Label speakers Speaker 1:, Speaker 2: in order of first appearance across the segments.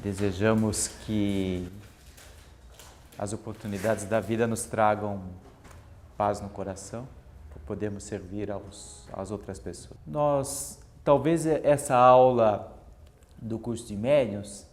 Speaker 1: Desejamos que as oportunidades da vida nos tragam paz no coração, para podermos servir às outras pessoas. Talvez essa aula do curso de médiuns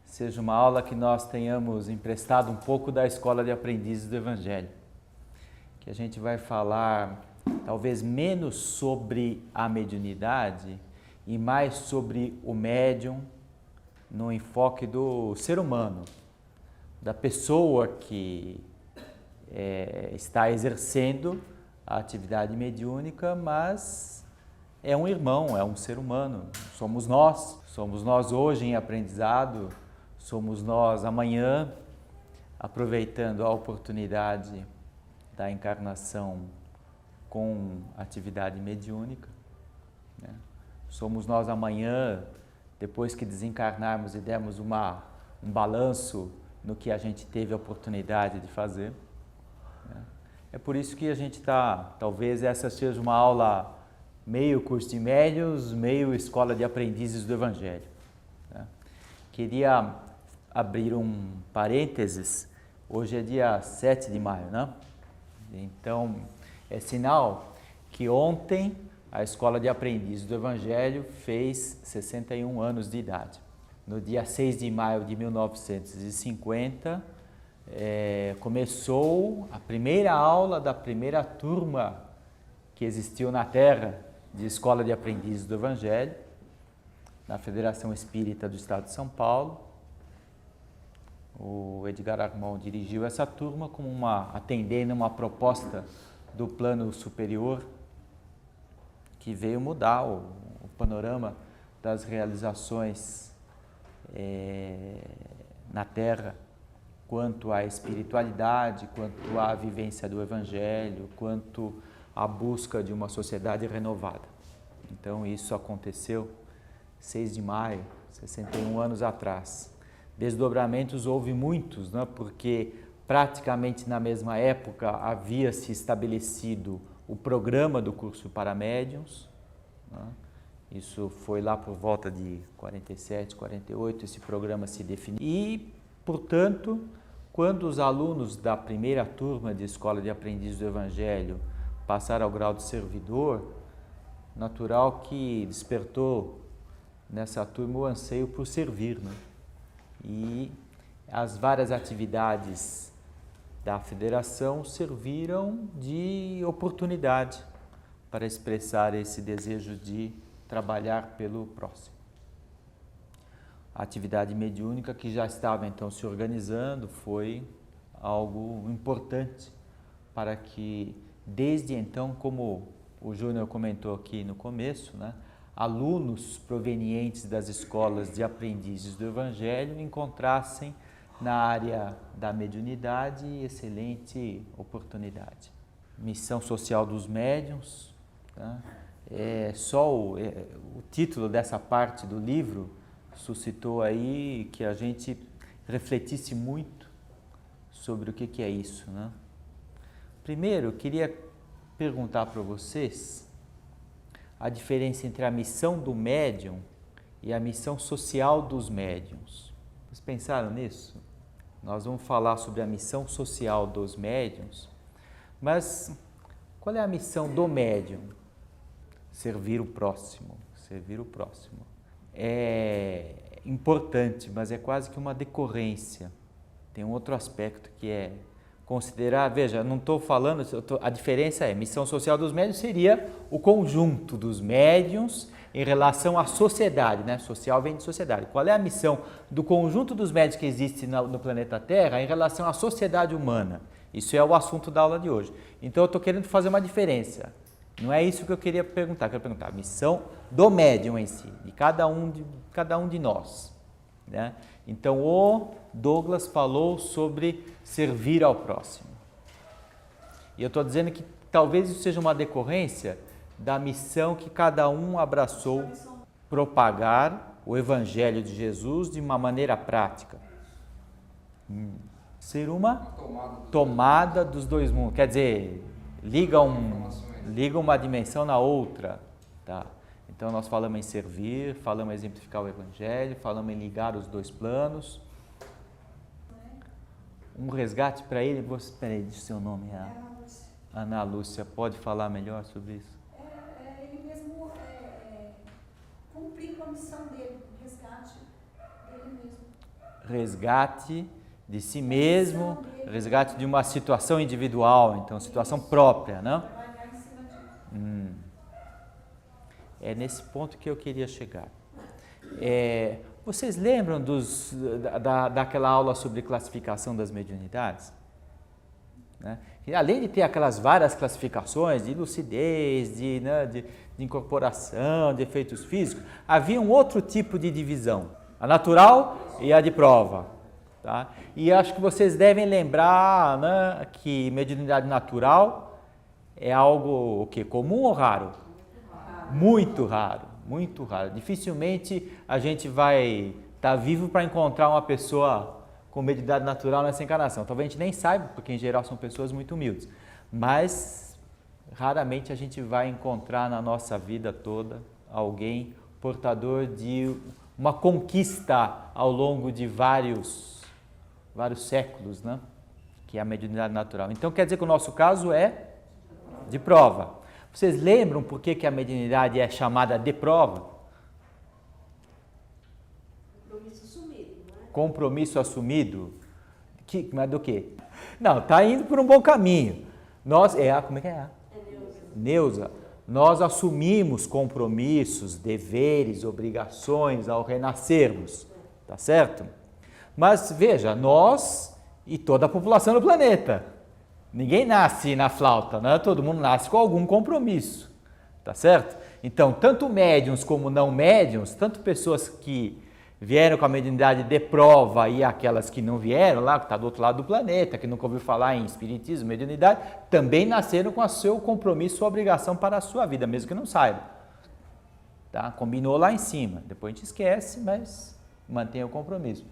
Speaker 1: seja uma aula que nós tenhamos emprestado um pouco da Escola de Aprendizes do Evangelho, que a gente vai falar talvez menos sobre a mediunidade e mais sobre o médium no enfoque do ser humano, da pessoa que está exercendo a atividade mediúnica, mas é um irmão, é um ser humano. Somos nós hoje em aprendizado, somos nós amanhã, aproveitando a oportunidade da encarnação com atividade mediúnica, né? Somos nós amanhã, depois que desencarnarmos e dermos um balanço no que a gente teve a oportunidade de fazer, né? É por isso que a gente talvez essa seja uma aula meio curso de médiuns, meio escola de aprendizes do Evangelho, né? Queria abrir um parênteses, hoje é dia 7 de maio, né? Então, é sinal que ontem a Escola de Aprendizes do Evangelho fez 61 anos de idade. No dia 6 de maio de 1950, começou a primeira aula da primeira turma que existiu na Terra de Escola de Aprendizes do Evangelho, na Federação Espírita do Estado de São Paulo. O Edgar Armand dirigiu essa turma como atendendo uma proposta do plano superior que veio mudar o panorama das realizações na Terra, quanto à espiritualidade, quanto à vivência do Evangelho, quanto à busca de uma sociedade renovada. Então isso aconteceu 6 de maio, 61 anos atrás. Desdobramentos houve muitos, né? Porque praticamente na mesma época havia se estabelecido o programa do curso para médiuns, né? Isso foi lá por volta de 47, 48, esse programa se definiu. E, portanto, quando os alunos da primeira turma de Escola de Aprendizes do Evangelho passaram ao grau de servidor, natural que despertou nessa turma o anseio por servir, né? E as várias atividades da federação serviram de oportunidade para expressar esse desejo de trabalhar pelo próximo. A atividade mediúnica que já estava então se organizando foi algo importante para que, desde então, como o Júnior comentou aqui no começo, né, alunos provenientes das escolas de aprendizes do Evangelho encontrassem na área da mediunidade excelente oportunidade. Missão social dos médiuns, tá? O título dessa parte do livro suscitou aí que a gente refletisse muito sobre o que é isso, né? Primeiro, eu queria perguntar para vocês a diferença entre a missão do médium e a missão social dos médiuns. Vocês pensaram nisso? Nós vamos falar sobre a missão social dos médiuns, mas qual é a missão do médium? Servir o próximo, servir o próximo. É importante, mas é quase que uma decorrência. Tem um outro aspecto que é considerar, veja, não estou falando, a diferença é, missão social dos médiuns seria o conjunto dos médiuns em relação à sociedade, né? Social vem de sociedade. Qual é a missão do conjunto dos médiuns que existe no planeta Terra em relação à sociedade humana? Isso é o assunto da aula de hoje. Então eu estou querendo fazer uma diferença. Não é isso que eu queria perguntar. Eu quero perguntar a missão do médium em si, de cada um de nós, né? Então o Douglas falou sobre servir ao próximo. E eu estou dizendo que talvez isso seja uma decorrência da missão que cada um abraçou, propagar o Evangelho de Jesus de uma maneira prática. Ser uma tomada dos dois mundos. Quer dizer, liga uma dimensão na outra, tá? Então nós falamos em servir, falamos em exemplificar o Evangelho, falamos em ligar os dois planos. Um resgate para ele, você, peraí, diz o seu nome, Ana Lúcia, pode falar melhor sobre isso?
Speaker 2: Ele mesmo cumprir com a missão dele, resgate dele mesmo.
Speaker 1: Resgate de si mesmo, resgate de uma situação individual, então situação própria, não?
Speaker 2: Trabalhar em cima disso.
Speaker 1: É nesse ponto que eu queria chegar. Vocês lembram daquela aula sobre classificação das mediunidades? Né? E além de ter aquelas várias classificações de lucidez, de incorporação, de efeitos físicos, havia um outro tipo de divisão, a natural e a de prova. Tá? E acho que vocês devem lembrar, né, que mediunidade natural é algo o quê? Comum ou raro? Muito raro, muito raro. Dificilmente a gente vai estar vivo para encontrar uma pessoa com mediunidade natural nessa encarnação. Talvez a gente nem saiba, porque em geral são pessoas muito humildes. Mas raramente a gente vai encontrar na nossa vida toda alguém portador de uma conquista ao longo de vários séculos, né? Que é a mediunidade natural. Então quer dizer que o nosso caso é de prova. Vocês lembram por que a mediunidade é chamada de prova?
Speaker 2: Compromisso assumido, não é?
Speaker 1: Compromisso assumido? Mas do quê? Não, está indo por um bom caminho. Como é que é? Neuza. Nós assumimos compromissos, deveres, obrigações ao renascermos, tá certo? Mas veja, nós e toda a população do planeta. Ninguém nasce na flauta, né? Todo mundo nasce com algum compromisso, tá certo? Então, tanto médiuns como não médiuns, tanto pessoas que vieram com a mediunidade de prova e aquelas que não vieram, lá que está do outro lado do planeta, que nunca ouviu falar em espiritismo, mediunidade, também nasceram com o seu compromisso, sua obrigação para a sua vida, mesmo que não saibam. Tá? Combinou lá em cima, depois a gente esquece, mas mantém o compromisso.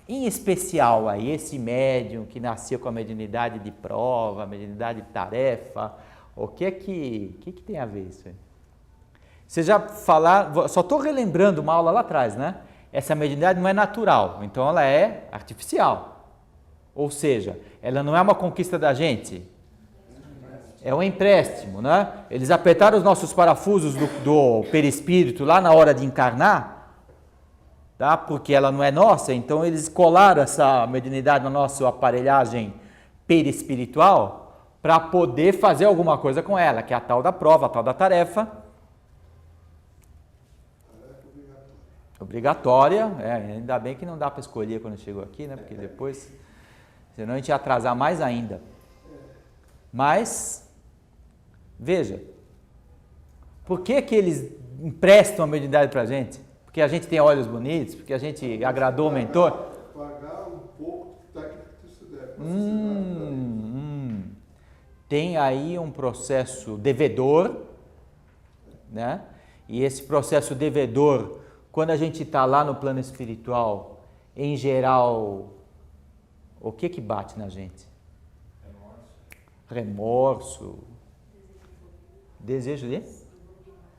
Speaker 1: Em especial aí, esse médium que nasceu com a mediunidade de prova, a mediunidade de tarefa, o que tem a ver isso aí? Vocês já falaram, só estou relembrando uma aula lá atrás, né? Essa mediunidade não é natural, então ela é artificial. Ou seja, ela não é uma conquista da gente, é um empréstimo, né? Eles apertaram os nossos parafusos do perispírito lá na hora de encarnar, tá? Porque ela não é nossa, então eles colaram essa mediunidade na nossa aparelhagem perispiritual para poder fazer alguma coisa com ela, que é a tal da prova, a tal da tarefa. Obrigatória, ainda bem que não dá para escolher quando chegou aqui, né? Porque depois, senão a gente ia atrasar mais ainda. Mas, veja, por que eles emprestam a mediunidade para a gente? Porque a gente tem olhos bonitos, porque a gente agradou o mentor?
Speaker 3: Pagar um pouco daquilo que tu estudar.
Speaker 1: Tem aí um processo devedor, né? E esse processo devedor, quando a gente está lá no plano espiritual, em geral, o que bate na gente? Remorso. Desejo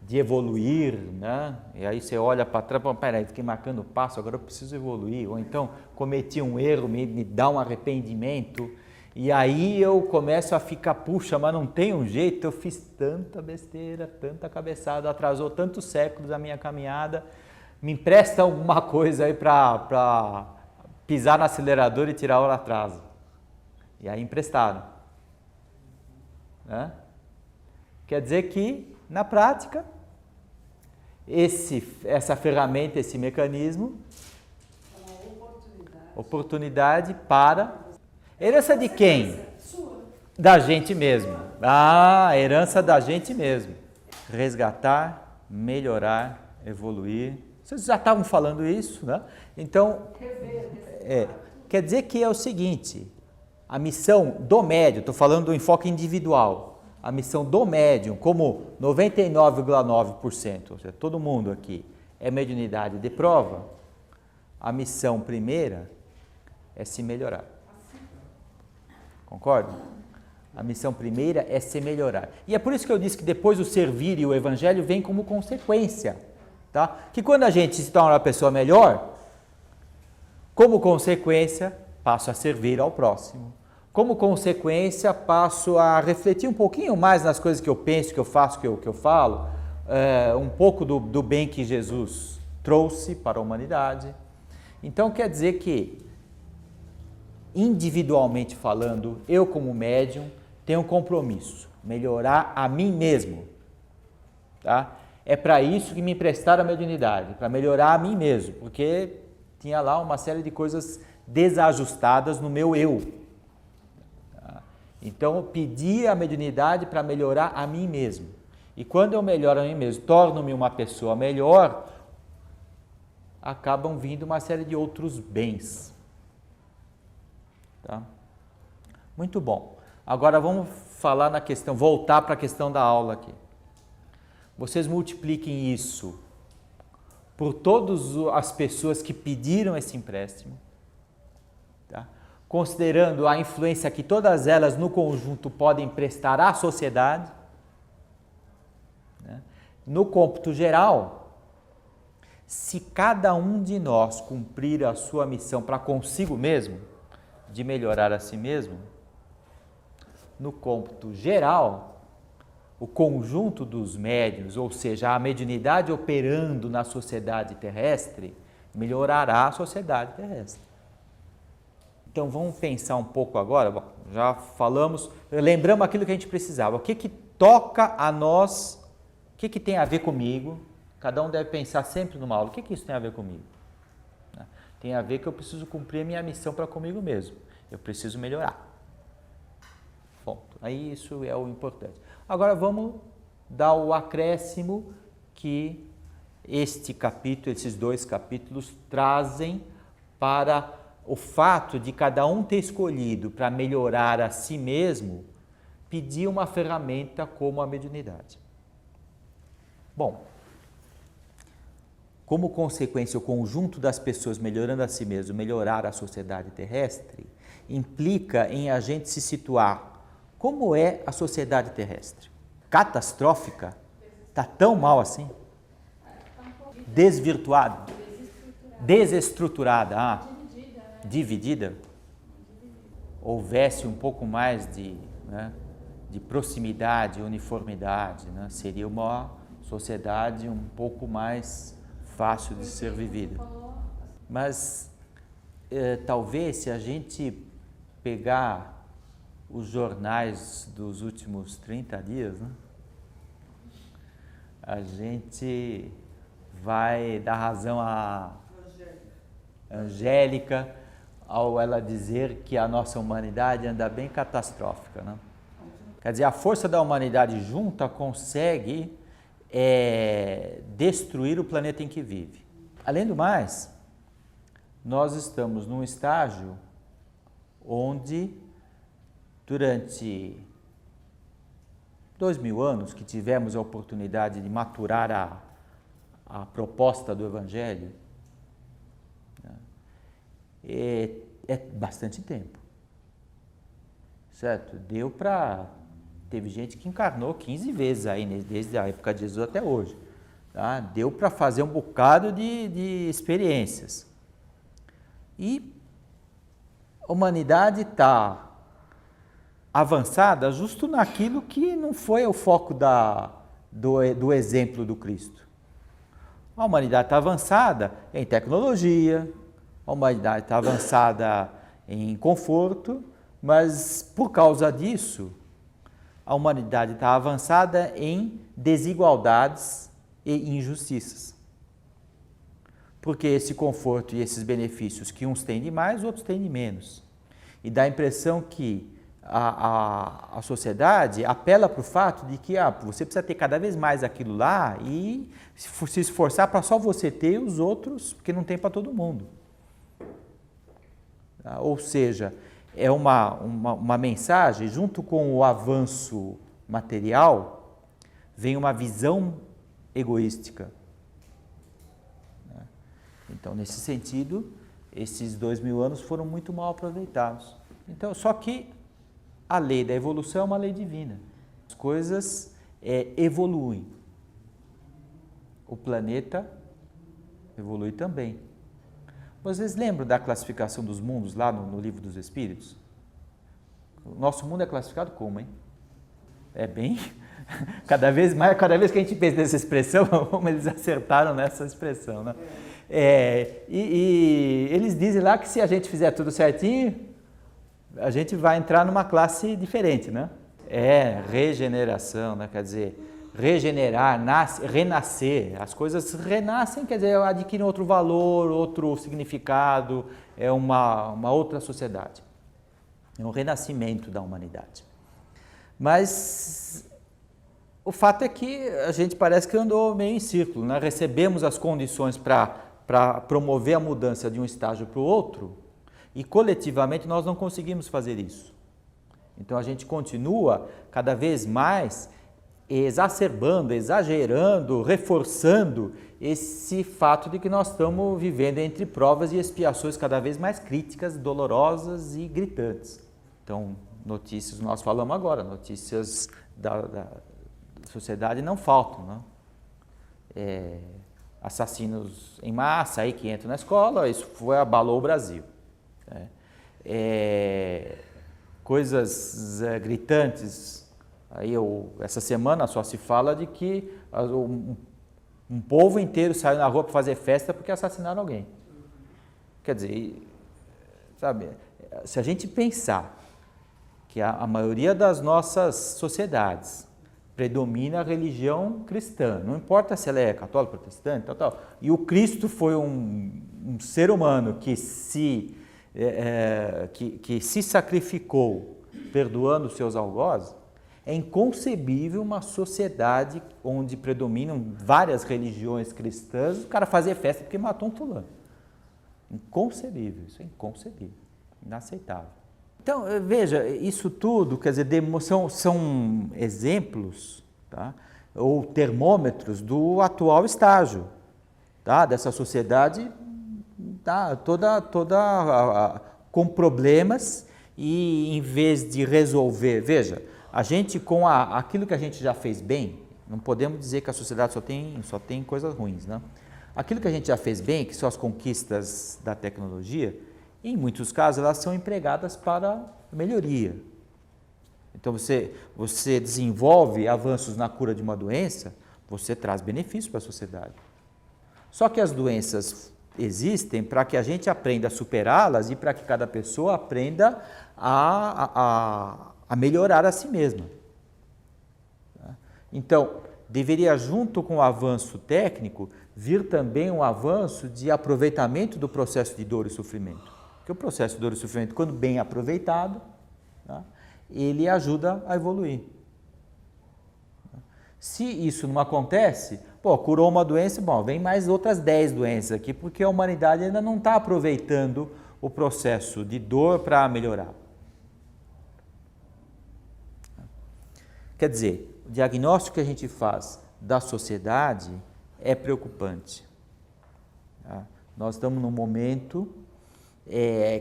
Speaker 1: de evoluir, né? E aí você olha para trás, peraí, fiquei marcando passo, agora eu preciso evoluir. Ou então, cometi um erro, me dá um arrependimento, e aí eu começo a ficar, puxa, mas não tem um jeito, eu fiz tanta besteira, tanta cabeçada, atrasou tantos séculos a minha caminhada, me empresta alguma coisa aí para pisar no acelerador e tirar o atraso. E aí emprestaram. Né? Quer dizer que, na prática, essa ferramenta, esse mecanismo, oportunidade para... Herança de quem? Da gente mesmo. Herança da gente mesmo. Resgatar, melhorar, evoluir. Vocês já estavam falando isso, né? Então, quer dizer que é o seguinte, a missão do médium, estou falando do enfoque individual, a missão do médium, como 99,9%, ou seja, todo mundo aqui é mediunidade de prova, a missão primeira é se melhorar. Concorda? A missão primeira é se melhorar. E é por isso que eu disse que depois o servir e o evangelho vem como consequência. Tá? Que quando a gente se torna uma pessoa melhor, como consequência, passo a servir ao próximo. Como consequência, passo a refletir um pouquinho mais nas coisas que eu penso, que eu faço, que eu falo, um pouco do bem que Jesus trouxe para a humanidade. Então, quer dizer que, individualmente falando, eu como médium, tenho um compromisso, melhorar a mim mesmo. Tá? É para isso que me emprestaram a mediunidade, para melhorar a mim mesmo, porque tinha lá uma série de coisas desajustadas no meu eu. Tá? Então, eu pedi a mediunidade para melhorar a mim mesmo. E quando eu melhoro a mim mesmo, torno-me uma pessoa melhor, acabam vindo uma série de outros bens. Tá? Muito bom. Agora vamos falar na questão, voltar para a questão da aula aqui. Vocês multipliquem isso por todas as pessoas que pediram esse empréstimo, tá? Considerando a influência que todas elas no conjunto podem prestar à sociedade, né? No cômputo geral, se cada um de nós cumprir a sua missão para consigo mesmo, de melhorar a si mesmo, no cômputo geral, o conjunto dos médiuns, ou seja, a mediunidade operando na sociedade terrestre, melhorará a sociedade terrestre. Então vamos pensar um pouco agora, bom, já falamos, lembramos aquilo que a gente precisava, o que toca a nós, o que tem a ver comigo, cada um deve pensar sempre numa aula, o que isso tem a ver comigo? Tem a ver que eu preciso cumprir a minha missão para comigo mesmo, eu preciso melhorar. Ponto. Aí isso é o importante. Agora vamos dar o acréscimo que este capítulo, esses 2 capítulos trazem para o fato de cada um ter escolhido para melhorar a si mesmo, pedir uma ferramenta como a mediunidade. Bom, como consequência, o conjunto das pessoas melhorando a si mesmo, melhorar a sociedade terrestre, implica em a gente se situar. Como é a sociedade terrestre? Catastrófica? Está tão mal assim? Desvirtuada? Desestruturada? Dividida? Houvesse um pouco mais de proximidade, uniformidade, né? Seria uma sociedade um pouco mais fácil de ser vivida. Mas talvez se a gente pegar os jornais dos últimos 30 dias, né? A gente vai dar razão a Angélica ao ela dizer que a nossa humanidade anda bem catastrófica, né? Quer dizer, a força da humanidade junta consegue destruir o planeta em que vive. Além do mais, nós estamos num estágio onde durante 2000 anos que tivemos a oportunidade de maturar a proposta do Evangelho, né, é bastante tempo, certo? Teve gente que encarnou 15 vezes aí, desde a época de Jesus até hoje, tá? Deu para fazer um bocado de experiências. E a humanidade está avançada justo naquilo que não foi o foco do exemplo do Cristo. A humanidade está avançada em tecnologia, a humanidade está avançada em conforto, mas por causa disso, a humanidade está avançada em desigualdades e injustiças. Porque esse conforto e esses benefícios que uns têm de mais, outros têm de menos. E dá a impressão que a sociedade apela para o fato de que você precisa ter cada vez mais aquilo lá e se esforçar para só você ter e os outros, porque não tem para todo mundo. Ou seja, é uma mensagem, junto com o avanço material, vem uma visão egoística. Então, nesse sentido, esses 2000 anos foram muito mal aproveitados. Então, só que A lei da evolução é uma lei divina. As coisas evoluem. O planeta evolui também. Vocês lembram da classificação dos mundos lá no Livro dos Espíritos? O nosso mundo é classificado como, hein? É bem... Cada vez que a gente pensa nessa expressão, como eles acertaram nessa expressão, né? E eles dizem lá que se a gente fizer tudo certinho, a gente vai entrar numa classe diferente, né? Regeneração, né? Quer dizer, regenerar, renascer. As coisas renascem, quer dizer, adquirem outro valor, outro significado, é uma outra sociedade. É um renascimento da humanidade. Mas o fato é que a gente parece que andou meio em círculo, né? Recebemos as condições para promover a mudança de um estágio para o outro e coletivamente nós não conseguimos fazer isso. Então a gente continua cada vez mais exacerbando, exagerando, reforçando esse fato de que nós estamos vivendo entre provas e expiações cada vez mais críticas, dolorosas e gritantes. Então, notícias, nós falamos agora, notícias da sociedade não faltam, né? Assassinos em massa aí que entram na escola, isso abalou o Brasil. Coisas gritantes, aí essa semana só se fala de que um povo inteiro saiu na rua para fazer festa porque assassinaram alguém. Quer dizer, sabe, se a gente pensar que a maioria das nossas sociedades predomina a religião cristã, não importa se ela é católica, protestante, tal, e o Cristo foi um ser humano que se sacrificou perdoando os seus algozes, é inconcebível uma sociedade onde predominam várias religiões cristãs, o cara fazer festa porque matou um fulano. Inconcebível, isso é inconcebível, inaceitável. Então, veja, isso tudo, quer dizer, são exemplos, tá? Ou termômetros do atual estágio, tá? Dessa sociedade, tá? toda com problemas e em vez de resolver, veja, a gente com aquilo que a gente já fez bem, não podemos dizer que a sociedade só tem coisas ruins, né? Aquilo que a gente já fez bem, que são as conquistas da tecnologia, em muitos casos elas são empregadas para melhoria. Então você desenvolve avanços na cura de uma doença, você traz benefícios para a sociedade. Só que as doenças existem para que a gente aprenda a superá-las e para que cada pessoa aprenda a melhorar a si mesma. Então, deveria, junto com o avanço técnico, vir também um avanço de aproveitamento do processo de dor e sofrimento. Porque o processo de dor e sofrimento, quando bem aproveitado, tá, ele ajuda a evoluir. Se isso não acontece, curou uma doença, vem mais outras 10 doenças aqui, porque a humanidade ainda não está aproveitando o processo de dor para melhorar. Quer dizer, o diagnóstico que a gente faz da sociedade é preocupante. Tá? Nós estamos num momento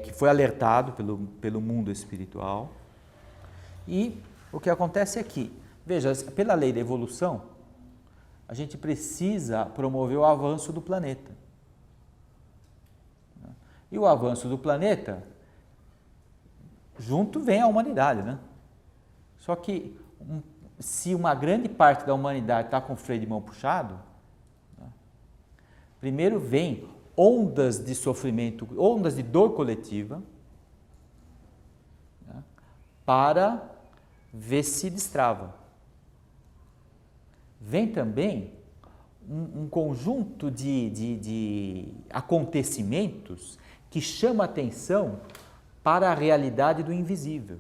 Speaker 1: que foi alertado pelo mundo espiritual e o que acontece é que, veja, pela lei da evolução, a gente precisa promover o avanço do planeta. E o avanço do planeta, junto vem a humanidade, né? Só que se uma grande parte da humanidade está com o freio de mão puxado, né, primeiro vem ondas de sofrimento, ondas de dor coletiva, né, para ver se destrava. Vem também um conjunto de acontecimentos que chama atenção para a realidade do invisível.